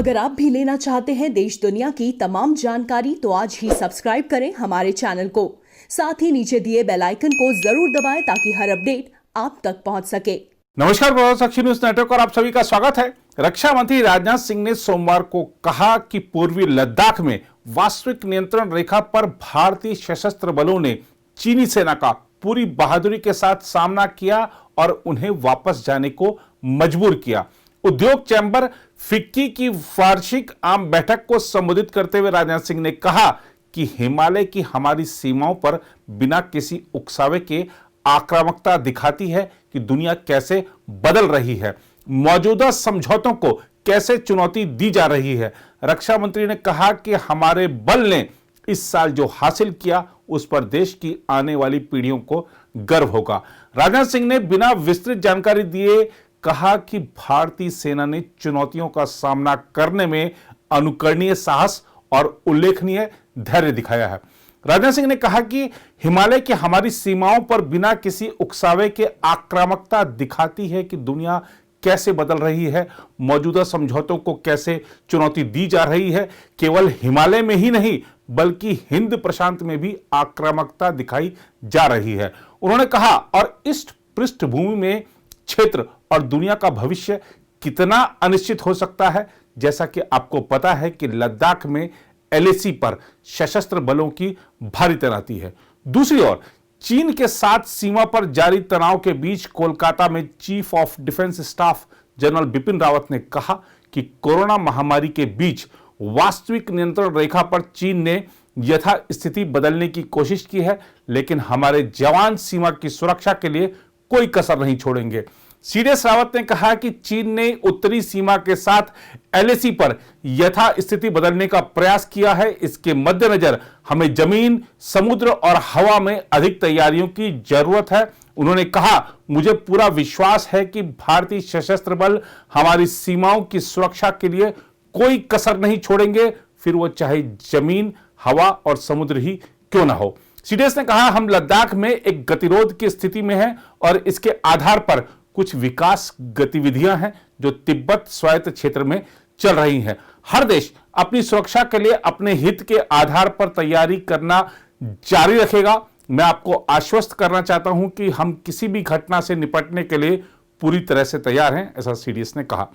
अगर आप भी लेना चाहते हैं देश दुनिया की तमाम जानकारी तो आज ही सब्सक्राइब करें हमारे चैनल को। साथ ही नीचे दिए बेल आइकन को जरूर दबाएं ताकि हर अपडेट आप तक पहुंच सके। नमस्कार, प्रभातसाक्षी न्यूज नेटवर्क और आप सभी का स्वागत है। रक्षा मंत्री राजनाथ सिंह ने सोमवार को कहा कि पूर्वी लद्दाख में वास्तविक नियंत्रण रेखा पर भारतीय सशस्त्र बलों ने चीनी सेना का पूरी बहादुरी के साथ सामना किया और उन्हें वापस जाने को मजबूर किया। उद्योग चैंबर फिक्की की वार्षिक आम बैठक को संबोधित करते हुए राजनाथ सिंह ने कहा कि हिमालय की हमारी सीमाओं पर बिना किसी उकसावे के आक्रामकता दिखाती है कि दुनिया कैसे बदल रही है, मौजूदा समझौतों को कैसे चुनौती दी जा रही है। रक्षा मंत्री ने कहा कि हमारे बल ने इस साल जो हासिल किया उस पर देश की आने वाली पीढ़ियों को गर्व होगा। राजनाथ सिंह ने बिना विस्तृत जानकारी दिए कहा कि भारतीय सेना ने चुनौतियों का सामना करने में अनुकरणीय साहस और उल्लेखनीय धैर्य दिखाया है। राजनाथ सिंह ने कहा कि हिमालय की हमारी सीमाओं पर बिना किसी उकसावे के आक्रामकता दिखाती है कि दुनिया कैसे बदल रही है, मौजूदा समझौतों को कैसे चुनौती दी जा रही है। केवल हिमालय में ही नहीं बल्कि हिंद प्रशांत में भी आक्रामकता दिखाई जा रही है। उन्होंने कहा और इस पृष्ठभूमि में क्षेत्र और दुनिया का भविष्य कितना अनिश्चित हो सकता है। जैसा कि आपको पता है कि लद्दाख में एलएसी पर सशस्त्र बलों की भारी तैनाती है। दूसरी ओर चीन के साथ सीमा पर जारी तनाव के बीच कोलकाता में chief of defence staff general Bipin Rawat ने कहा कि कोरोना महामारी के बीच वास्तविक नियंत्रण रेखा पर चीन ने यथास्थिति बदलने की कोशिश की है, लेकिन हमारे जवान सीमा की सुरक्षा के लिए कोई कसर नहीं छोड़ेंगे। सीडीएस रावत ने कहा कि चीन ने उत्तरी सीमा के साथ एलएसी पर यथास्थिति बदलने का प्रयास किया है। इसके मद्देनजर हमें जमीन, समुद्र और हवा में अधिक तैयारियों की जरूरत है। उन्होंने कहा, मुझे पूरा विश्वास है कि भारतीय सशस्त्र बल हमारी सीमाओं की सुरक्षा के लिए कोई कसर नहीं छोड़ेंगे, फिर वो चाहे जमीन, हवा और समुद्र ही क्यों ना हो। सीडीएस ने कहा, हम लद्दाख में एक गतिरोध की स्थिति में हैं और इसके आधार पर कुछ विकास गतिविधियां हैं जो तिब्बत स्वायत्त क्षेत्र में चल रही हैं। हर देश अपनी सुरक्षा के लिए अपने हित के आधार पर तैयारी करना जारी रखेगा। मैं आपको आश्वस्त करना चाहता हूं कि हम किसी भी घटना से निपटने के लिए पूरी तरह से तैयार हैं, ऐसा सीडीएस ने कहा।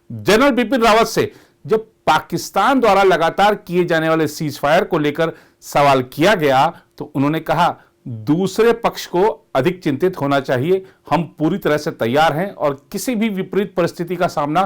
जनरल बिपिन रावत से जब पाकिस्तान द्वारा लगातार किए जाने वाले सीज फायर को लेकर सवाल किया गया तो उन्होंने कहा, दूसरे पक्ष को अधिक चिंतित होना चाहिए। हम पूरी तरह से तैयार हैं और किसी भी विपरीत परिस्थिति का सामना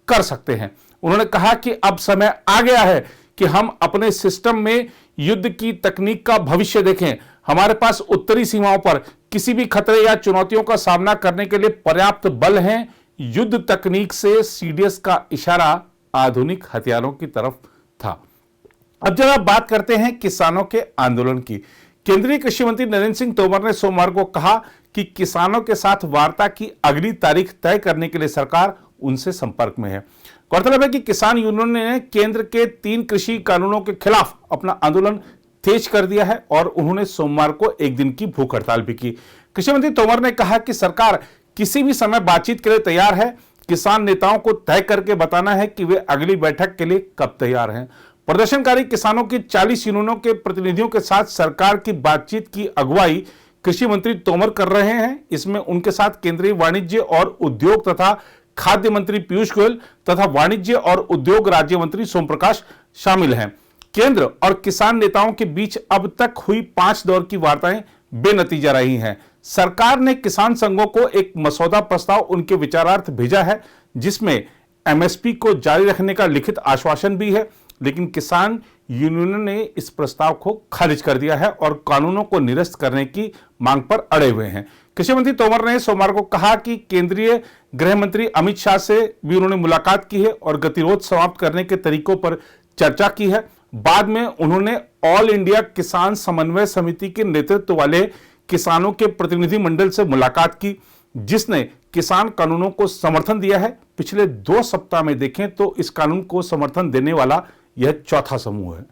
कर सकते हैं। उन्होंने कहा कि अब समय आ गया है कि हम अपने सिस्टम में युद्ध की तकनीक का भविष्य देखें। हमारे पास उत्तरी सीमाओं पर किसी भी खतरे या चुनौतियों का सामना करने के लिए पर्याप्त बल हैं। युद्ध तकनीक से सीडीएस का इशारा आधुनिक हथियारों की तरफ था। अब जरा बात करते हैं किसानों के आंदोलन की। केंद्रीय कृषि मंत्री नरेंद्र सिंह तोमर ने सोमवार को कहा कि किसानों के साथ वार्ता की अगली तारीख तय करने के लिए सरकार उनसे संपर्क में है। गौरतलब है कि किसान यूनियन ने केंद्र के 3 कृषि कानूनों के खिलाफ अपना आंदोलन तेज कर दिया है और उन्होंने सोमवार को एक दिन की भूख हड़ताल भी की। कृषि मंत्री तोमर ने कहा कि सरकार किसी भी समय बातचीत के लिए तैयार है। किसान नेताओं को तय करके बताना है कि वे अगली बैठक के लिए कब तैयार हैं। प्रदर्शनकारी किसानों की 40 यूनियनों के प्रतिनिधियों के साथ सरकार की बातचीत की अगुवाई कृषि मंत्री तोमर कर रहे हैं। इसमें उनके साथ केंद्रीय वाणिज्य और उद्योग तथा खाद्य मंत्री पीयूष गोयल तथा वाणिज्य और उद्योग राज्य मंत्री सोम प्रकाश शामिल हैं। केंद्र और किसान नेताओं के बीच अब तक हुई 5 दौर की वार्ताएं बेनतीजा रही हैं। सरकार ने किसान संघों को एक मसौदा प्रस्ताव उनके विचारार्थ भेजा है, जिसमें एमएसपी को जारी रखने का लिखित आश्वासन भी है, लेकिन किसान यूनियन ने इस प्रस्ताव को खारिज कर दिया है और कानूनों को निरस्त करने की मांग पर अड़े हुए हैं। कृषि मंत्री तोमर ने सोमवार को कहा कि केंद्रीय गृह मंत्री अमित शाह से भी उन्होंने मुलाकात की है और गतिरोध समाप्त करने के तरीकों पर चर्चा की है। बाद में उन्होंने ऑल इंडिया किसान समन्वय समिति के नेतृत्व वाले किसानों के प्रतिनिधि मंडल से मुलाकात की, जिसने किसान कानूनों को समर्थन दिया है। पिछले 2 सप्ताह में देखें तो इस कानून को समर्थन देने वाला यह चौथा समूह है।